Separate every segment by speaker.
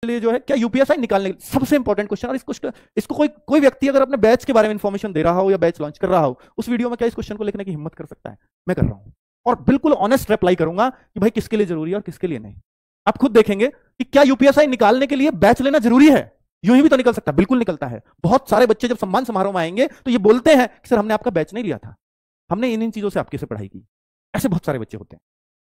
Speaker 1: लिए जो है क्या यूपीएसआई निकालने सबसे इंपॉर्टेंट क्वेश्चन। और इसको कोई व्यक्ति अगर अपने बैच के बारे में इंफॉर्मेशन दे रहा हो या बैच लॉन्च कर रहा हो, उस वीडियो में क्या इस क्वेश्चन को लिखने की हिम्मत कर सकता है? मैं कर रहा हूं और बिल्कुल ऑनेस्ट रिप्लाई करूंगा कि भाई किसके लिए जरूरी है और किसके लिए नहीं। आप खुद देखेंगे कि क्या यूपीएसआई निकालने के लिए बैच लेना जरूरी है? यूं ही भी तो निकल सकता है, बिल्कुल निकलता है। बहुत सारे बच्चे जब सम्मान समारोह में आएंगे तो ये बोलते हैं कि सर हमने आपका बैच नहीं लिया था, हमने इन चीजों से आपके से पढ़ाई की। ऐसे बहुत सारे बच्चे होते हैं,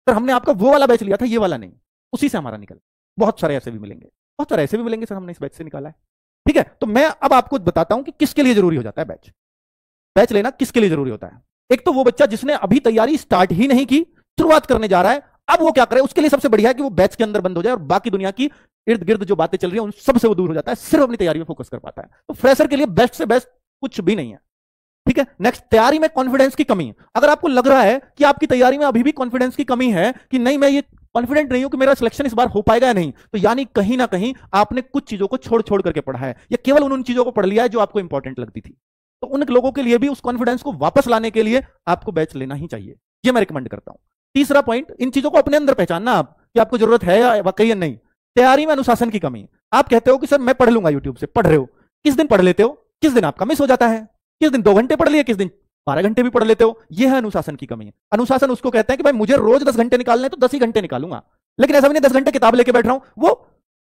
Speaker 1: सर हमने आपका वो वाला बैच लिया था, ये वाला नहीं, उसी से हमारा निकल। बहुत सारे ऐसे भी मिलेंगे, बहुत सारे ऐसे भी मिलेंगे, सर हमने इस बैच से निकाला है। ठीक है, तो मैं अब आपको बताता हूं कि किसके लिए जरूरी हो जाता है बैच। बैच लेना किसके लिए जरूरी होता है? एक तो वो बच्चा जिसने अभी तैयारी स्टार्ट ही नहीं की, शुरुआत करने जा रहा है, अब वो क्या करे, उसके लिए सबसे बढ़िया है कि वो बैच के अंदर बंद हो जाए और बाकी दुनिया की इर्द गिर्द जो बातें चल रही है उन सबसे वो दूर हो जाता है, सिर्फ अपनी तैयारी में फोकस कर पाता है। तो फ्रेशर के लिए बेस्ट से बेस्ट कुछ भी नहीं है। ठीक है, नेक्स्ट, तैयारी में कॉन्फिडेंस की कमी। अगर आपको लग रहा है कि आपकी तैयारी में अभी भी कॉन्फिडेंस की कमी है कि नहीं मैं ये कॉन्फिडेंट नहीं हूं कि मेरा सिलेक्शन इस बार हो पाएगा या नहीं, तो यानी कहीं ना कहीं आपने कुछ चीजों को छोड़ छोड़ करके पढ़ा है या केवल उन चीजों को पढ़ लिया है जो आपको इंपॉर्टेंट लगती थी। तो उन लोगों के लिए भी उस कॉन्फिडेंस को वापस लाने के लिए आपको बैच लेना ही चाहिए, ये मैं रिकमेंड करता हूं। तीसरा पॉइंट, इन चीजों को अपने अंदर पहचानना आप कि आपको जरूरत है या वाकई नहीं। तैयारी में अनुशासन की कमी। आप कहते हो कि सर मैं पढ़ लूंगा यूट्यूब से, पढ़ रहे हो, किस दिन पढ़ लेते हो, किस दिन आपका मिस हो जाता है, किस दिन 2 घंटे पढ़ लिए, किस दिन 12 घंटे भी पढ़ लेते हो। यह है अनुशासन की कमी। अनुशासन उसको कहते हैं कि भाई मुझे रोज 10 घंटे निकालने तो 10 ही घंटे निकालूंगा, लेकिन ऐसा भी नहीं 10 घंटे किताब लेके बैठ रहा हूं, वो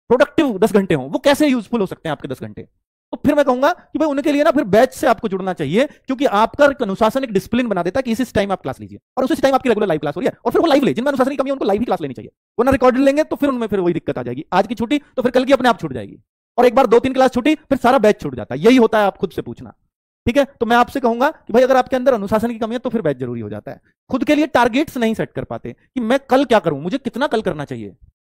Speaker 1: प्रोडक्टिव 10 घंटे हो, वो कैसे यूजफुल हो सकते हैं आपके 10 घंटे? तो फिर मैं कहूंगा कि भाई उनके लिए ना फिर बैच से आपको जुड़ना चाहिए, क्योंकि आपका अनुशासन एक डिसिप्लिन बना देता है कि इस टाइम आप क्लास लीजिए और उसी टाइम आपकी रेगुलर लाइव क्लास हो रही है। और फिर वो लाइव ले, जिनमें अनुशासन की कमी है उनको लाइव ही क्लास लेनी चाहिए, वरना रिकॉर्डेड लेंगे तो फिर उनमें फिर वही दिक्कत आ जाएगी। आज की छुट्टी तो फिर कल की अपने आप छूट जाएगी, और एक बार 2-3 क्लास छूटी फिर सारा बैच छूट जाता है। यही होता है, आप खुद से पूछना। ठीक है, तो मैं आपसे कहूंगा कि भाई अगर आपके अंदर अनुशासन की कमी है तो फिर बैच जरूरी हो जाता है। खुद के लिए टारगेट्स नहीं सेट कर पाते कि मैं कल क्या करूं, मुझे कितना कल करना चाहिए,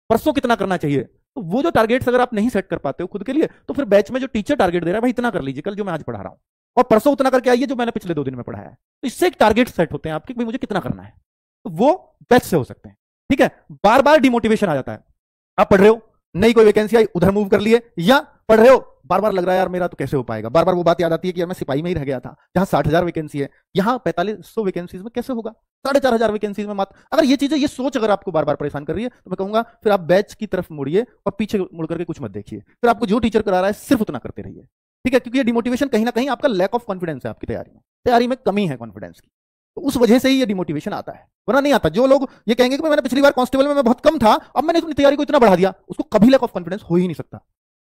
Speaker 1: परसों कितना करना चाहिए, तो वो जो टारगेट्स अगर आप नहीं सेट कर पाते हो खुद के लिए, तो फिर बैच में जो टीचर टारगेट दे रहा है भाई इतना कर लीजिए कल जो मैं आज पढ़ा रहा हूं, और परसों उतना करके आइए जो मैंने पिछले 2 दिन में पढ़ाया है। तो इससे एक टारगेट सेट होते हैं आपके, भाई मुझे कितना करना है, तो वो बैच से हो सकते हैं। ठीक है, बार बार डिमोटिवेशन आ जाता है। आप पढ़ रहे हो, नई कोई वैकेंसी आई उधर मूव कर लिए, या पढ़ रहे हो बार बार लग रहा है यार मेरा तो कैसे हो पाएगा, बार बार वो बात याद आती है कि यार मैं सिपाही में ही रह गया था, जहां 60,000 वैकेंसी है, यहां 4500 वैकेंसीज में कैसे होगा, 4,500 वैकेंसीज में मात्र। अगर ये चीजें, ये सोच अगर आपको बार बार परेशान कर रही है, तो मैं कहूंगा फिर आप बैच की तरफ मुड़िए और पीछे मुड़ करके कुछ मत देखिए। फिर आपको जो टीचर करा रहा है सिर्फ उतना करते रहिए। ठीक है, क्योंकि ये डिमोटिवेशन कहीं ना कहीं आपका लैक ऑफ कॉन्फिडेंस है, आपकी तैयारी में कमी है कॉन्फिडेंस की, तो उस वजह से ही ये डिमोटिवेशन आता है, वरना नहीं आता। जो लोग ये कहेंगे कि मैंने पिछली बार कांस्टेबल में मैं बहुत कम था, अब मैंने अपनी तैयारी को इतना बढ़ा दिया, उसको कभी लैक ऑफ कॉन्फिडेंस हो ही नहीं सकता।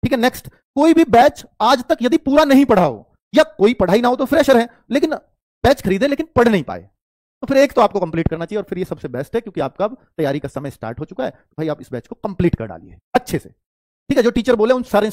Speaker 1: ठीक है, नेक्स्ट, कोई भी बैच आज तक यदि पूरा नहीं पढ़ा हो या कोई पढ़ाई ना हो तो फ्रेशर है, लेकिन बैच खरीदे लेकिन पढ़ नहीं पाए, तो फिर एक तो आपको कंप्लीट करना चाहिए, और फिर ये सबसे बेस्ट है क्योंकि आपका तैयारी का समय स्टार्ट हो चुका है, तो भाई आप इस बैच को कंप्लीट कर डालिए अच्छे से। ठीक है, जो टीचर बोले उन सारे